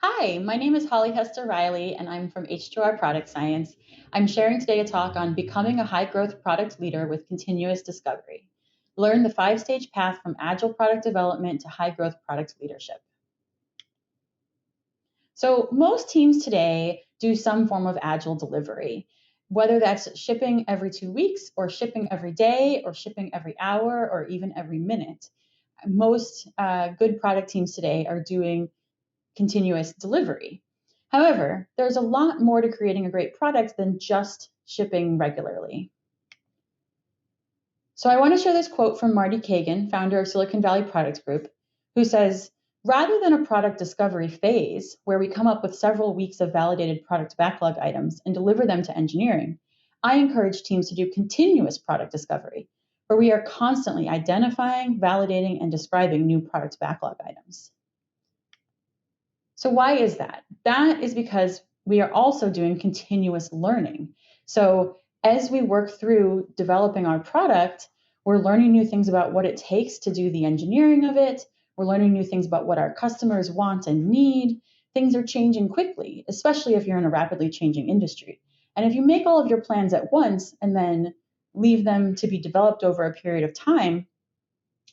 Hi, my name is Holly Hester-Reilly, and I'm from H2R Product Science. I'm sharing today a talk on becoming a high-growth product leader with continuous discovery. Learn the five-stage path from agile product development to high-growth product leadership. So most teams today do some form of agile delivery, whether that's shipping every 2 weeks or shipping every day or shipping every hour or even every minute. Most good product teams today are doing continuous delivery. However, there's a lot more to creating a great product than just shipping regularly. So I want to share this quote from Marty Kagan, founder of Silicon Valley Products Group, who says, rather than a product discovery phase where we come up with several weeks of validated product backlog items and deliver them to engineering, I encourage teams to do continuous product discovery, where we are constantly identifying, validating, and describing new product backlog items. So why is that? That is because we are also doing continuous learning. So as we work through developing our product, we're learning new things about what it takes to do the engineering of it. We're learning new things about what our customers want and need. Things are changing quickly, especially if you're in a rapidly changing industry. And if you make all of your plans at once and then leave them to be developed over a period of time,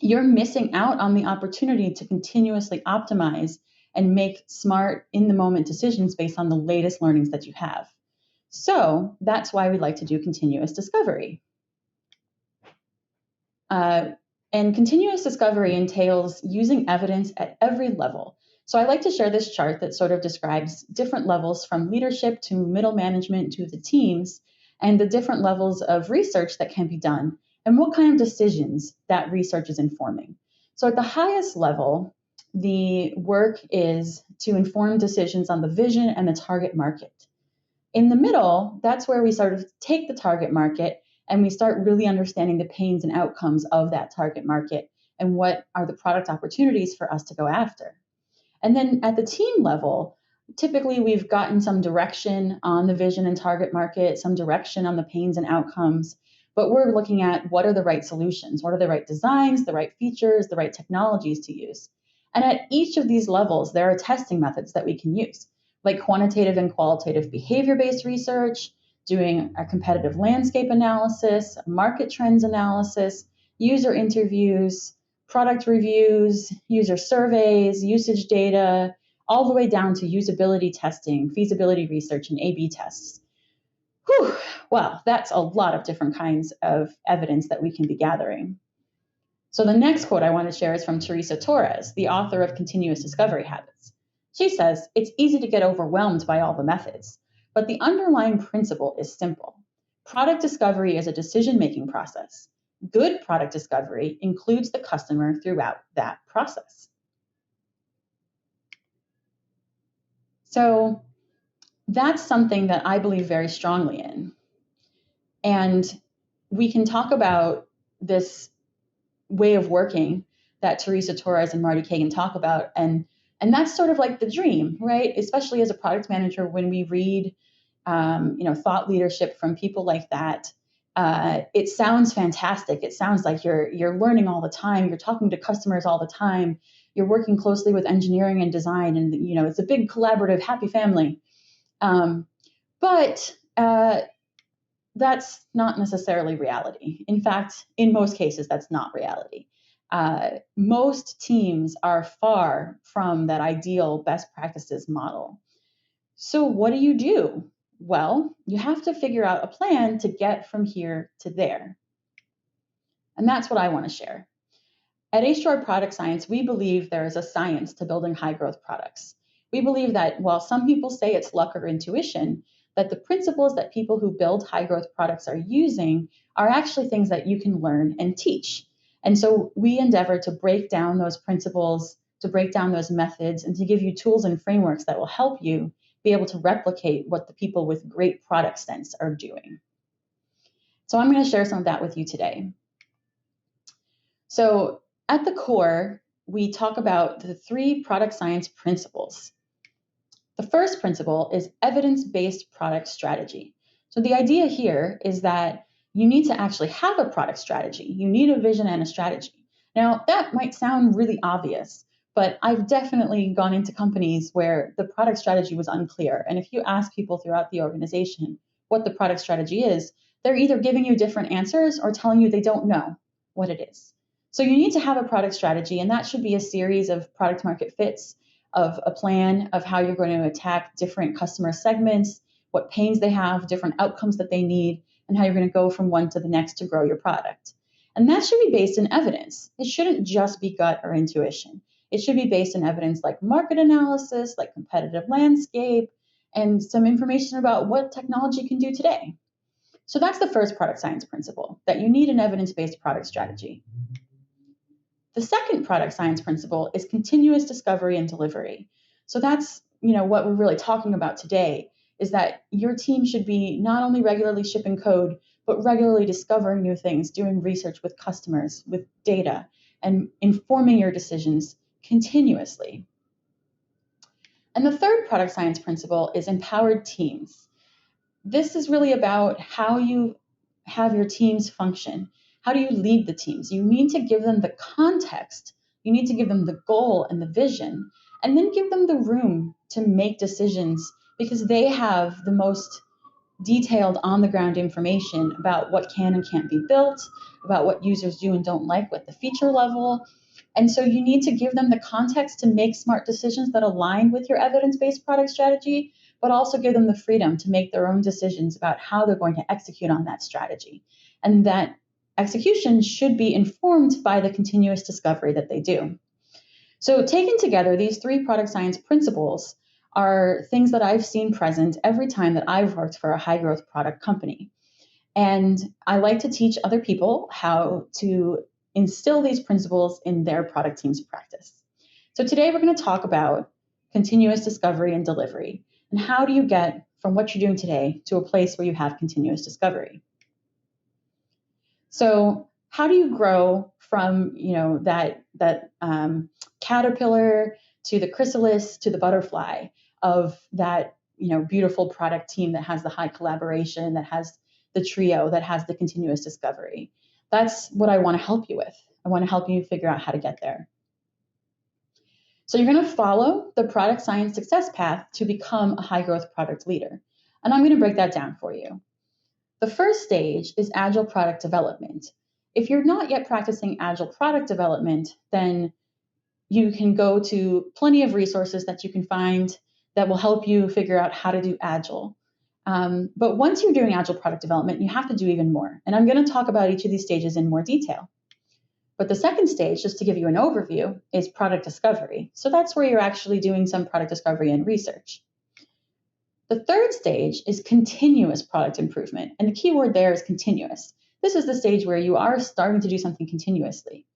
you're missing out on the opportunity to continuously optimize and make smart, in the moment decisions based on the latest learnings that you have. So that's why we like to do continuous discovery. And continuous discovery entails using evidence at every level. So I like to share this chart that sort of describes different levels from leadership to middle management to the teams, and the different levels of research that can be done and what kind of decisions that research is informing. So at the highest level, the work is to inform decisions on the vision and the target market. In the middle, that's where we sort of take the target market and we start really understanding the pains and outcomes of that target market and what are the product opportunities for us to go after. And then at the team level, typically we've gotten some direction on the vision and target market, some direction on the pains and outcomes, but we're looking at what are the right solutions, what are the right designs, the right features, the right technologies to use. And at each of these levels, there are testing methods that we can use, like quantitative and qualitative behavior-based research, doing a competitive landscape analysis, market trends analysis, user interviews, product reviews, user surveys, usage data, all the way down to usability testing, feasibility research, and A/B tests. Whew, well, that's a lot of different kinds of evidence that we can be gathering. So the next quote I want to share is from Teresa Torres, the author of Continuous Discovery Habits. She says, it's easy to get overwhelmed by all the methods, but the underlying principle is simple. Product discovery is a decision-making process. Good product discovery includes the customer throughout that process. So that's something that I believe very strongly in. And we can talk about this way of working that Teresa Torres and Marty Kagan talk about. And that's sort of like the dream, right? Especially as a product manager, when we read, thought leadership from people like that, it sounds fantastic. It sounds like you're learning all the time. You're talking to customers all the time. You're working closely with engineering and design, and it's a big collaborative, happy family. But that's not necessarily reality. In fact, in most cases, that's not reality. Most teams are far from that ideal best practices model. So what do? Well, you have to figure out a plan to get from here to there. And that's what I want to share. At H2R Product Science, we believe there is a science to building high growth products. We believe that while some people say it's luck or intuition, that the principles that people who build high growth products are using are actually things that you can learn and teach. And so we endeavor to break down those principles, to break down those methods, and to give you tools and frameworks that will help you be able to replicate what the people with great product sense are doing. So I'm going to share some of that with you today. So at the core, we talk about the 3 product science principles. The first principle is evidence-based product strategy. So the idea here is that you need to actually have a product strategy. You need a vision and a strategy. Now, that might sound really obvious, But I've definitely gone into companies where the product strategy was unclear. And if you ask people throughout the organization what the product strategy is, they're either giving you different answers or telling you they don't know what it is. So you need to have a product strategy, and that should be a series of product market fits, of a plan of how you're going to attack different customer segments, what pains they have, different outcomes that they need, and how you're going to go from one to the next to grow your product. And that should be based in evidence. It shouldn't just be gut or intuition. It should be based in evidence like market analysis, like competitive landscape, and some information about what technology can do today. So that's the first product science principle, that you need an evidence-based product strategy. The second product science principle is continuous discovery and delivery. So that's, what we're really talking about today, is that your team should be not only regularly shipping code, but regularly discovering new things, doing research with customers, with data, and informing your decisions continuously. And the third product science principle is empowered teams. This is really about how you have your teams function. How do you lead the teams? You need to give them the context. You need to give them the goal and the vision, and then give them the room to make decisions, because they have the most detailed on-the-ground information about what can and can't be built, about what users do and don't like, what the feature level. And so you need to give them the context to make smart decisions that align with your evidence-based product strategy, but also give them the freedom to make their own decisions about how they're going to execute on that strategy. And that execution should be informed by the continuous discovery that they do. So taken together, these three product science principles are things that I've seen present every time that I've worked for a high growth product company. And I like to teach other people how to instill these principles in their product team's practice. So today we're going to talk about continuous discovery and delivery, and how do you get from what you're doing today to a place where you have continuous discovery. So how do you grow from that caterpillar to the chrysalis to the butterfly of that beautiful product team that has the high collaboration, that has the trio, that has the continuous discovery? That's what I want to help you with. I want to help you figure out how to get there. So you're going to follow the product science success path to become a high growth product leader. And I'm going to break that down for you. The first stage is agile product development. If you're not yet practicing agile product development, then you can go to plenty of resources that you can find that will help you figure out how to do agile. But once you're doing agile product development, you have to do even more. And I'm going to talk about each of these stages in more detail. But the second stage, just to give you an overview, is product discovery. So that's where you're actually doing some product discovery and research. The third stage is continuous product improvement. And the key word there is continuous. This is the stage where you are starting to do something continuously.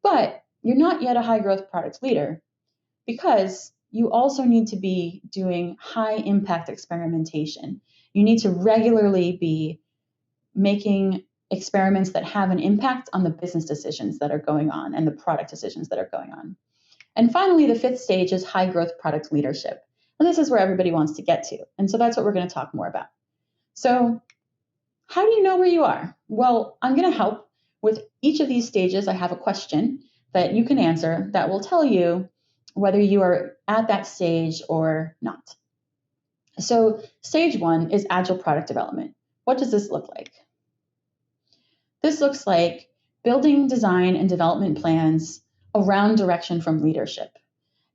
But you're not yet a high growth product leader, because you also need to be doing high impact experimentation. You need to regularly be making experiments that have an impact on the business decisions that are going on and the product decisions that are going on. And finally, the fifth stage is high growth product leadership. And this is where everybody wants to get to. And so that's what we're going to talk more about. So how do you know where you are? Well, I'm going to help with each of these stages. I have a question that you can answer that will tell you whether you are at that stage or not. So stage one is agile product development. What does this look like? This looks like building design and development plans around direction from leadership.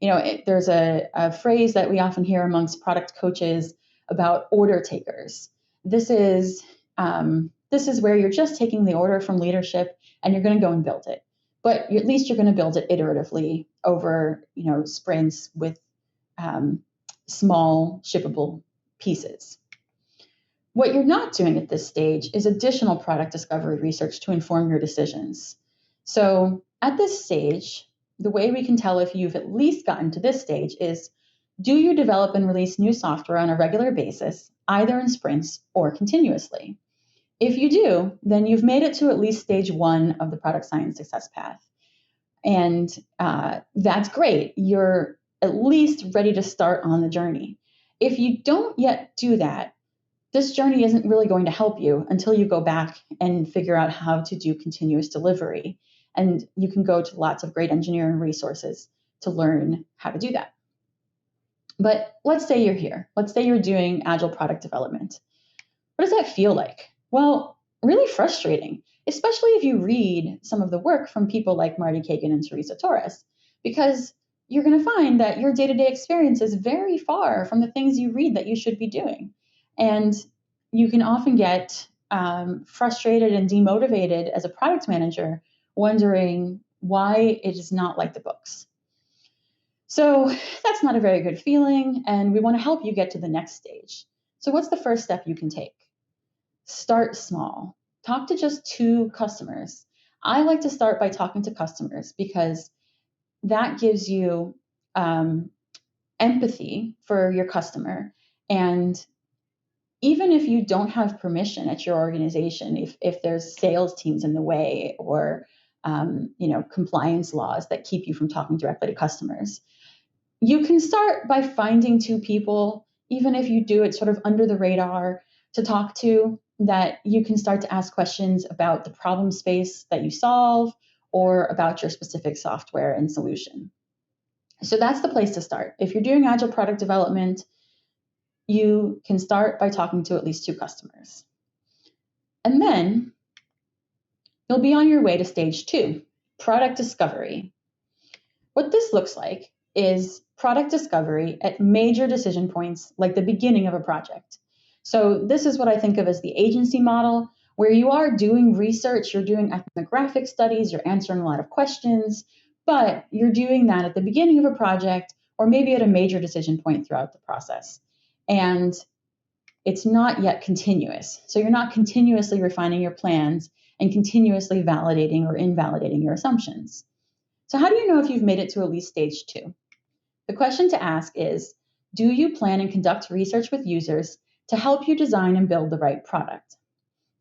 There's a phrase that we often hear amongst product coaches about order takers. This is where you're just taking the order from leadership and you're going to go and build it. But at least you're going to build it iteratively over sprints with small shippable pieces. What you're not doing at this stage is additional product discovery research to inform your decisions. So at this stage, the way we can tell if you've at least gotten to this stage is, do you develop and release new software on a regular basis, either in sprints or continuously? If you do, then you've made it to at least stage one of the product science success path. And that's great. You're at least ready to start on the journey. If you don't yet do that, this journey isn't really going to help you until you go back and figure out how to do continuous delivery. And you can go to lots of great engineering resources to learn how to do that. But let's say you're here. Let's say you're doing agile product development. What does that feel like? Well, really frustrating, especially if you read some of the work from people like Marty Kagan and Teresa Torres, because you're going to find that your day-to-day experience is very far from the things you read that you should be doing. And you can often get frustrated and demotivated as a product manager, wondering why it is not like the books. So that's not a very good feeling, and we want to help you get to the next stage. So what's the first step you can take? Start small. Talk to just 2 customers. I like to start by talking to customers because that gives you empathy for your customer. And even if you don't have permission at your organization, if there's sales teams in the way or compliance laws that keep you from talking directly to customers, you can start by finding 2 people, even if you do it sort of under the radar, to talk to, that you can start to ask questions about the problem space that you solve or about your specific software and solution. So that's the place to start. If you're doing agile product development, you can start by talking to at least 2 customers. And then you'll be on your way to stage 2, product discovery. What this looks like is product discovery at major decision points like the beginning of a project. So this is what I think of as the agency model, where you are doing research, you're doing ethnographic studies, you're answering a lot of questions, but you're doing that at the beginning of a project or maybe at a major decision point throughout the process. And it's not yet continuous. So you're not continuously refining your plans and continuously validating or invalidating your assumptions. So how do you know if you've made it to at least stage 2? The question to ask is, do you plan and conduct research with users to help you design and build the right product?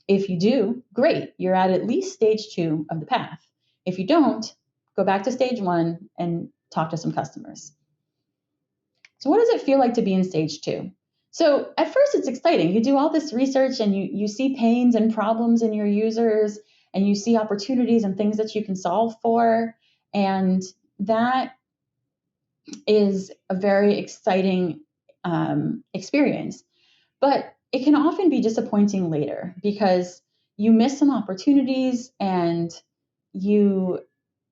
If you do, great, you're at least stage 2 of the path. If you don't, go back to stage 1 and talk to some customers. So what does it feel like to be in stage 2? So at first it's exciting. You do all this research and you see pains and problems in your users, and you see opportunities and things that you can solve for. And that is a very exciting experience. But it can often be disappointing later because you miss some opportunities, and you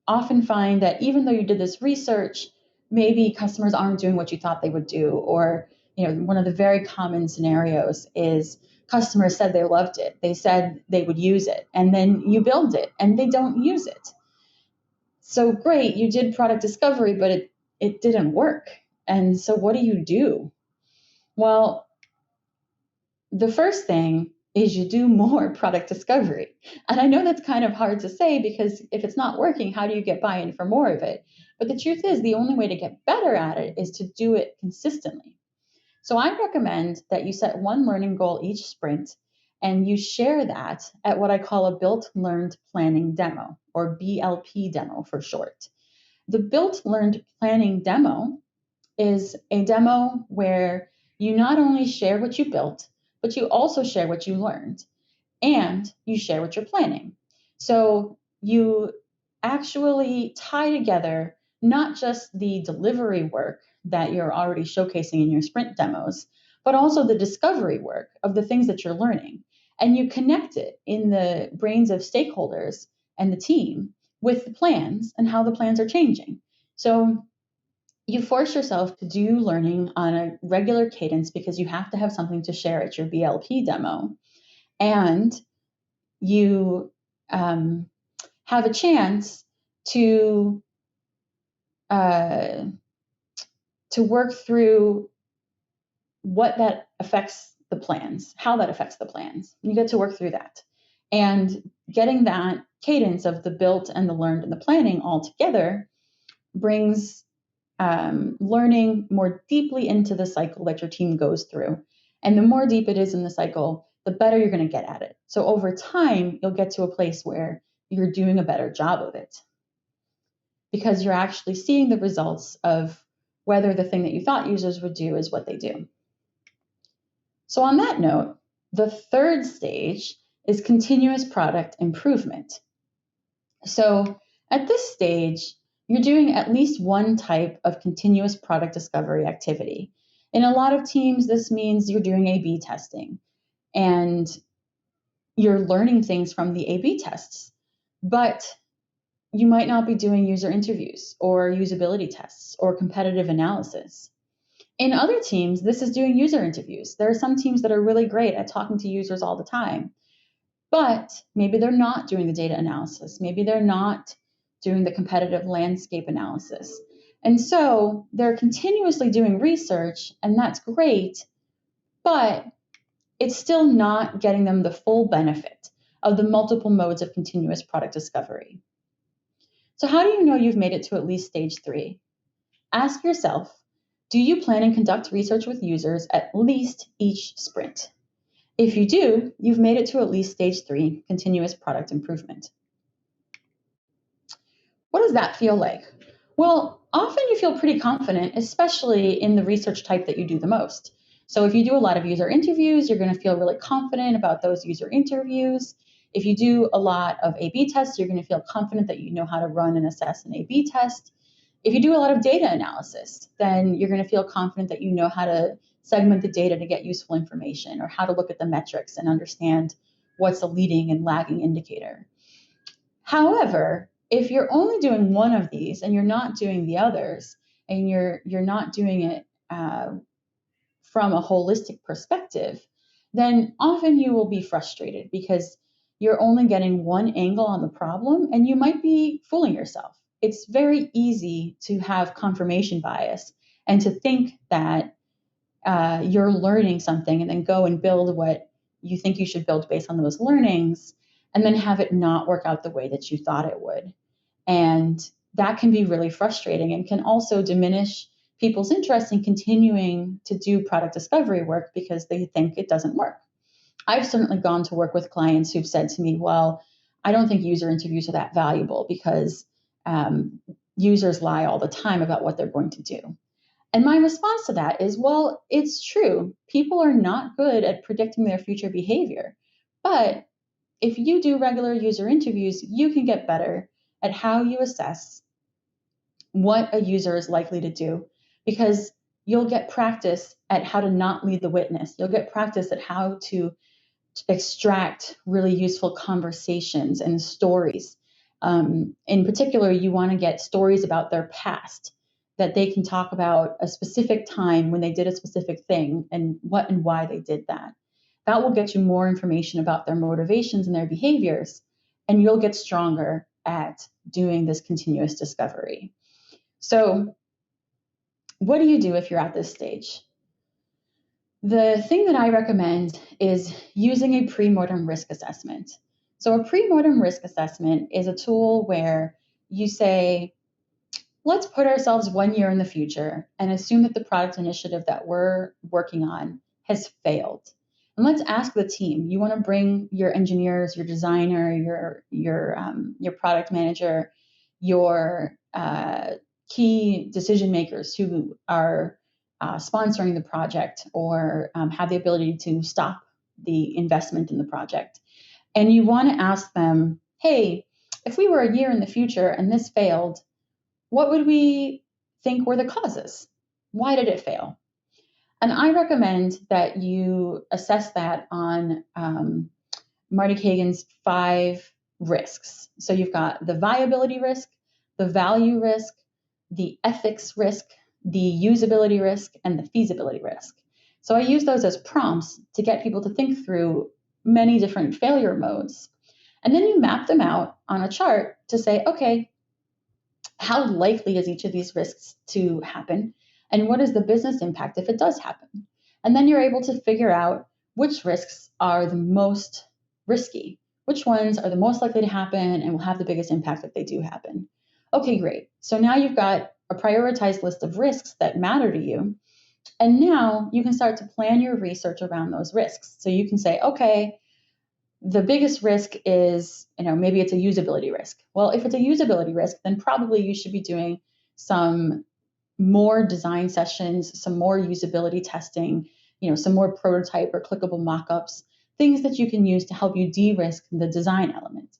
often find that even though you did this research, maybe customers aren't doing what you thought they would do. Or, one of the very common scenarios is customers said they loved it. They said they would use it, and then you build it and they don't use it. So great, you did product discovery, but it didn't work. And so what do? Well, the first thing is you do more product discovery. And I know that's kind of hard to say because if it's not working, how do you get buy-in for more of it? But the truth is, the only way to get better at it is to do it consistently. So I recommend that you set one learning goal each sprint, and you share that at what I call a built learned planning demo, or BLP demo for short. The built learned planning demo is a demo where you not only share what you built, but you also share what you learned, and you share what you're planning. So you actually tie together not just the delivery work that you're already showcasing in your sprint demos, but also the discovery work of the things that you're learning. And you connect it in the brains of stakeholders and the team with the plans and how the plans are changing. So you force yourself to do learning on a regular cadence because you have to have something to share at your BLP demo. And you have a chance to work through what that affects the plans, how that affects the plans. You get to work through that. And getting that cadence of the built and the learned and the planning all together brings learning more deeply into the cycle that your team goes through. And the more deep it is in the cycle, the better you're going to get at it. So over time, you'll get to a place where you're doing a better job of it because you're actually seeing the results of whether the thing that you thought users would do is what they do. So on that note, the third stage is continuous product improvement. So at this stage, you're doing at least one type of continuous product discovery activity. In a lot of teams, this means you're doing A/B testing and you're learning things from the A/B tests, but you might not be doing user interviews or usability tests or competitive analysis. In other teams, this is doing user interviews. There are some teams that are really great at talking to users all the time, but maybe they're not doing the data analysis. Maybe they're not doing the competitive landscape analysis. And so they're continuously doing research, and that's great, but it's still not getting them the full benefit of the multiple modes of continuous product discovery. So how do you know you've made it to at least stage 3? Ask yourself, do you plan and conduct research with users at least each sprint? If you do, you've made it to at least stage 3, continuous product improvement. What does that feel like? Well, often you feel pretty confident, especially in the research type that you do the most. So if you do a lot of user interviews, you're going to feel really confident about those user interviews. If you do a lot of A/B tests, you're going to feel confident that you know how to run and assess an A/B test. If you do a lot of data analysis, then you're going to feel confident that you know how to segment the data to get useful information, or how to look at the metrics and understand what's a leading and lagging indicator. However, if you're only doing one of these and you're not doing the others, and you're not doing it from a holistic perspective, then often you will be frustrated because you're only getting one angle on the problem and you might be fooling yourself. It's very easy to have confirmation bias and to think that you're learning something and then go and build what you think you should build based on those learnings, and then have it not work out the way that you thought it would. And that can be really frustrating and can also diminish people's interest in continuing to do product discovery work because they think it doesn't work. I've certainly gone to work with clients who've said to me, well, I don't think user interviews are that valuable because users lie all the time about what they're going to do. And my response to that is, well, it's true. People are not good at predicting their future behavior. But if you do regular user interviews, you can get better at how you assess what a user is likely to do, because you'll get practice at how to not lead the witness. You'll get practice at how to extract really useful conversations and stories. In particular, you want to get stories about their past, that they can talk about a specific time when they did a specific thing and what and why they did that. That will get you more information about their motivations and their behaviors, and you'll get stronger at doing this continuous discovery. So, what do you do if you're at this stage? The thing that I recommend is using a premodern risk assessment. So a premodern risk assessment is a tool where you say, let's put ourselves 1 year in the future and assume that the product initiative that we're working on has failed. And let's ask the team. You want to bring your engineers, your designer, your product manager, your key decision makers who are sponsoring the project or have the ability to stop the investment in the project. And you want to ask them, hey, if we were a year in the future and this failed, what would we think were the causes? Why did it fail? And I recommend that you assess that on Marty Kagan's 5 risks. So you've got the viability risk, the value risk, the ethics risk, the usability risk, and the feasibility risk. So I use those as prompts to get people to think through many different failure modes. And then you map them out on a chart to say, okay, how likely is each of these risks to happen? And what is the business impact if it does happen? And then you're able to figure out which risks are the most risky, which ones are the most likely to happen and will have the biggest impact if they do happen. Okay, great. So now you've got a prioritized list of risks that matter to you. And now you can start to plan your research around those risks. So you can say, okay, the biggest risk is, maybe it's a usability risk. Well, if it's a usability risk, then probably you should be doing some more design sessions, some more usability testing, some more prototype or clickable mockups, things that you can use to help you de-risk the design element.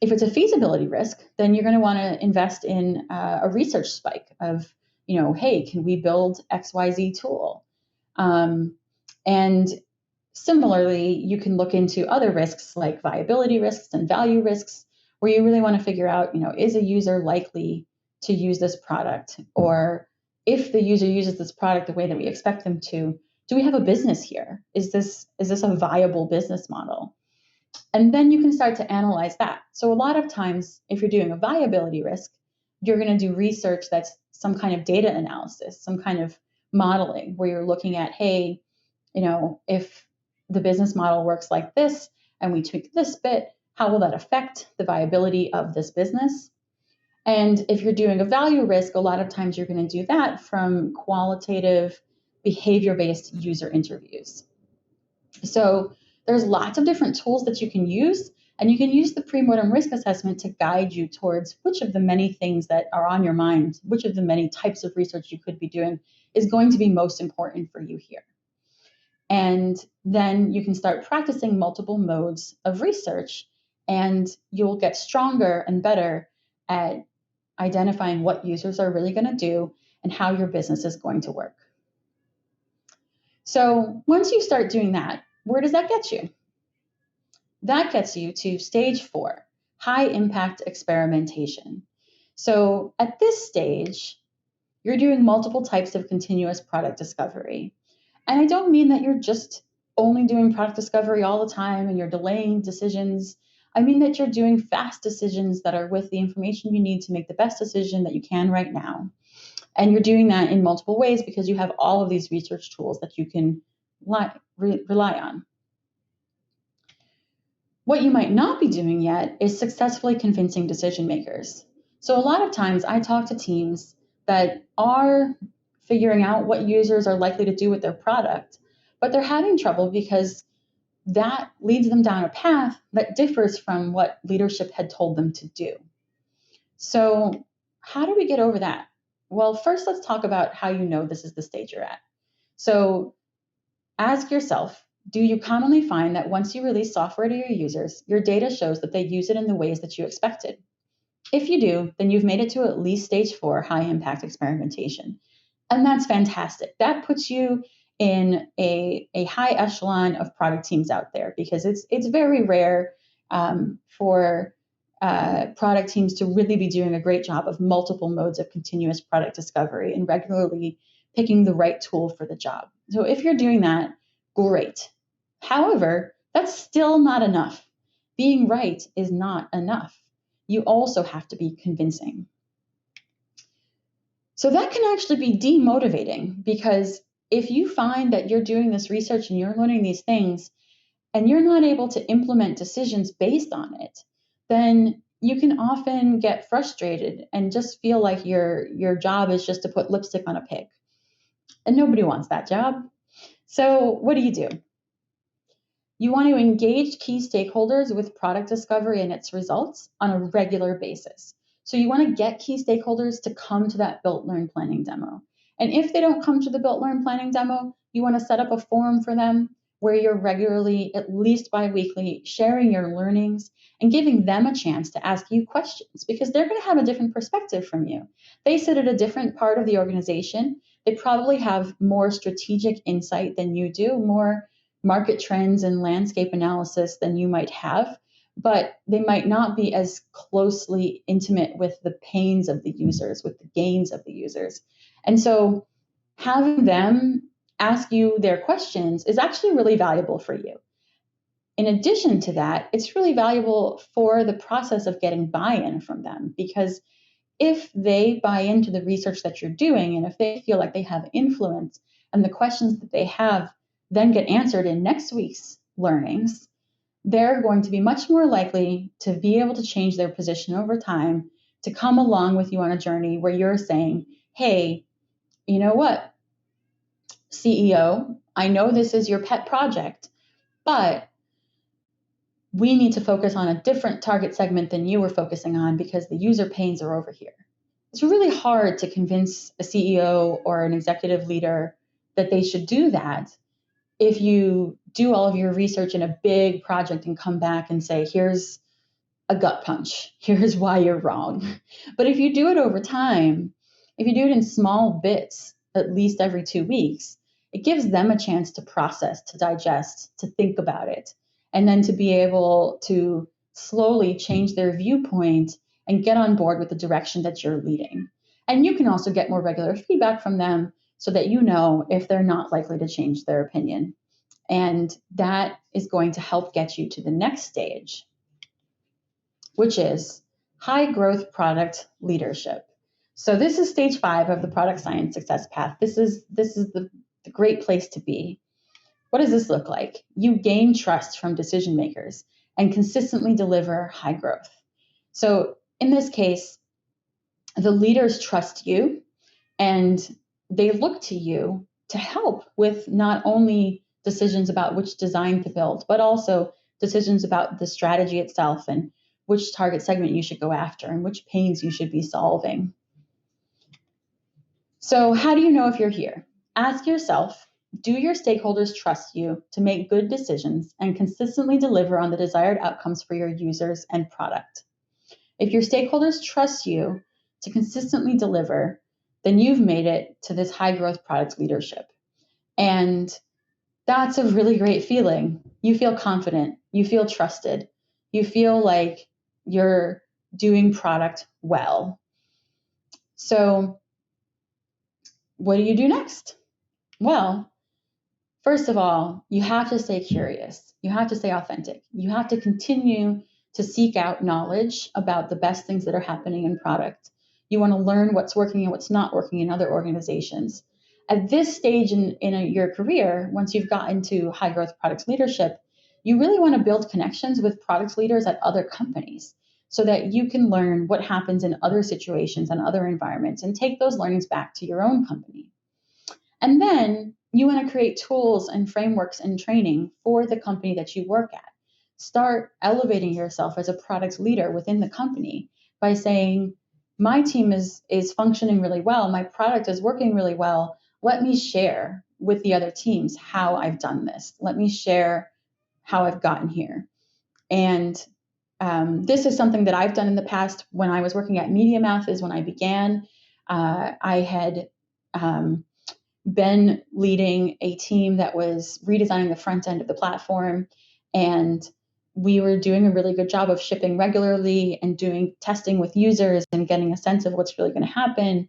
If it's a feasibility risk, then you're going to want to invest in a research spike of, hey, can we build XYZ tool? And similarly, you can look into other risks like viability risks and value risks, where you really want to figure out, is a user likely to use this product? Or if the user uses this product the way that we expect them to, do we have a business here? Is this a viable business model? And then you can start to analyze that. So a lot of times, if you're doing a viability risk, you're going to do research that's some kind of data analysis, some kind of modeling where you're looking at, hey, if the business model works like this and we tweak this bit, how will that affect the viability of this business? And if you're doing a value risk, a lot of times you're going to do that from qualitative behavior-based user interviews. So there's lots of different tools that you can use, and you can use the Premodern risk assessment to guide you towards which of the many things that are on your mind, which of the many types of research you could be doing is going to be most important for you here. And then you can start practicing multiple modes of research, and you'll get stronger and better at identifying what users are really going to do and how your business is going to work. So once you start doing that, where does that get you? That gets you to stage 4, high impact experimentation. So at this stage, you're doing multiple types of continuous product discovery. And I don't mean that you're just only doing product discovery all the time and you're delaying decisions. I mean that you're doing fast decisions that are with the information you need to make the best decision that you can right now. And you're doing that in multiple ways because you have all of these research tools that you can rely on. What you might not be doing yet is successfully convincing decision makers. So a lot of times I talk to teams that are figuring out what users are likely to do with their product, but they're having trouble because that leads them down a path that differs from what leadership had told them to do. So how do we get over that? Well, first let's talk about how you know this is the stage you're at. So ask yourself, do you commonly find that once you release software to your users, your data shows that they use it in the ways that you expected? If you do, then you've made it to at least stage 4, high impact experimentation. And that's fantastic. That puts you in a high echelon of product teams out there, because it's very rare for product teams to really be doing a great job of multiple modes of continuous product discovery and regularly picking the right tool for the job. So if you're doing that, great. However, that's still not enough. Being right is not enough. You also have to be convincing. So that can actually be demotivating, because if you find that you're doing this research and you're learning these things and you're not able to implement decisions based on it, then you can often get frustrated and just feel like your job is just to put lipstick on a pig. And nobody wants that job. So what do? You want to engage key stakeholders with product discovery and its results on a regular basis. So you want to get key stakeholders to come to that built, learn, planning demo. And if they don't come to the built, learn, planning demo, you want to set up a forum for them where you're regularly, at least bi-weekly, sharing your learnings and giving them a chance to ask you questions, because they're going to have a different perspective from you. They sit at a different part of the organization. They probably have more strategic insight than you do, more market trends and landscape analysis than you might have, but they might not be as closely intimate with the pains of the users, with the gains of the users. And so having them ask you their questions is actually really valuable for you. In addition to that, it's really valuable for the process of getting buy-in from them, because if they buy into the research that you're doing, and if they feel like they have influence and the questions that they have then get answered in next week's learnings, they're going to be much more likely to be able to change their position over time, to come along with you on a journey where you're saying, hey, you know what, CEO, I know this is your pet project, but we need to focus on a different target segment than you were focusing on because the user pains are over here. It's really hard to convince a CEO or an executive leader that they should do that if you do all of your research in a big project and come back and say, here's a gut punch. Here's why you're wrong. But if you do it over time, if you do it in small bits, at least every 2 weeks, it gives them a chance to process, to digest, to think about it, and then to be able to slowly change their viewpoint and get on board with the direction that you're leading. And you can also get more regular feedback from them so that you know if they're not likely to change their opinion. And that is going to help get you to the next stage, which is high growth product leadership. So this is stage 5 of the product science success path. This is the great place to be. What does this look like? You gain trust from decision makers and consistently deliver high growth. So in this case, the leaders trust you and they look to you to help with not only decisions about which design to build, but also decisions about the strategy itself and which target segment you should go after and which pains you should be solving. So how do you know if you're here? Ask yourself, do your stakeholders trust you to make good decisions and consistently deliver on the desired outcomes for your users and product? If your stakeholders trust you to consistently deliver, then you've made it to this high growth product leadership. And that's a really great feeling. You feel confident, you feel trusted, you feel like you're doing product well. So what do you do next? Well, first of all, you have to stay curious. You have to stay authentic. You have to continue to seek out knowledge about the best things that are happening in product. You want to learn what's working and what's not working in other organizations. At this stage in your career, once you've gotten to high growth product leadership, you really want to build connections with product leaders at other companies so that you can learn what happens in other situations and other environments and take those learnings back to your own company. And then you want to create tools and frameworks and training for the company that you work at. Start elevating yourself as a product leader within the company by saying, my team is functioning really well, my product is working really well. Let me share with the other teams how I've done this. Let me share how I've gotten here. And this is something that I've done in the past. When I was working at Media Math is when I began. I had been leading a team that was redesigning the front end of the platform, and we were doing a really good job of shipping regularly and doing testing with users and getting a sense of what's really going to happen.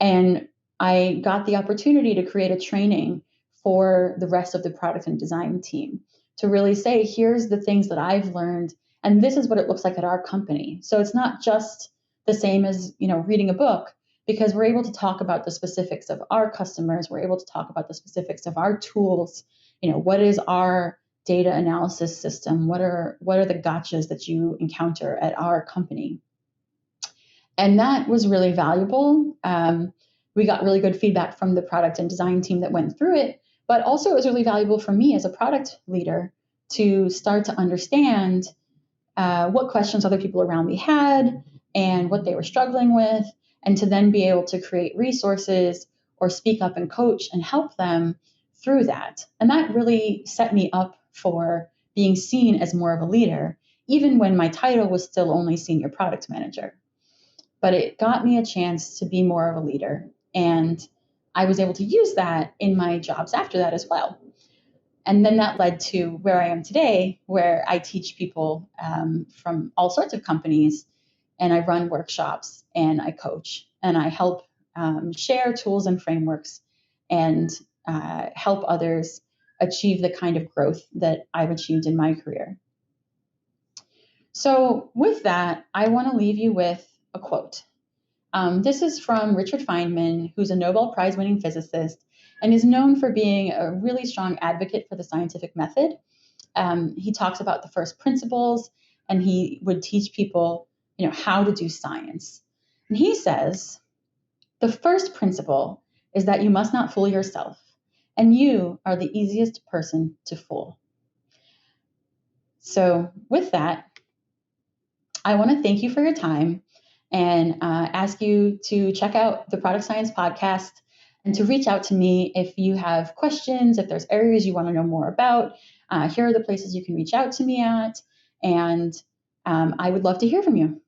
And I got the opportunity to create a training for the rest of the product and design team to really say, here's the things that I've learned, and this is what it looks like at our company. So it's not just the same as, reading a book, because we're able to talk about the specifics of our customers. We're able to talk about the specifics of our tools. What is our data analysis system? What are the gotchas that you encounter at our company? And that was really valuable. We got really good feedback from the product and design team that went through it, but also it was really valuable for me as a product leader to start to understand what questions other people around me had and what they were struggling with, and to then be able to create resources or speak up and coach and help them through that. And that really set me up for being seen as more of a leader, even when my title was still only senior product manager. But it got me a chance to be more of a leader. And I was able to use that in my jobs after that as well. And then that led to where I am today, where I teach people from all sorts of companies, and I run workshops and I coach and I help share tools and frameworks and help others achieve the kind of growth that I've achieved in my career. So with that, I want to leave you with a quote. This is from Richard Feynman, who's a Nobel Prize winning physicist and is known for being a really strong advocate for the scientific method. He talks about the first principles, and he would teach people, how to do science. And he says, the first principle is that you must not fool yourself, and you are the easiest person to fool. So with that, I want to thank you for your time and ask you to check out the Product Science Podcast and to reach out to me if you have questions, if there's areas you want to know more about. Here are the places you can reach out to me at. And I would love to hear from you.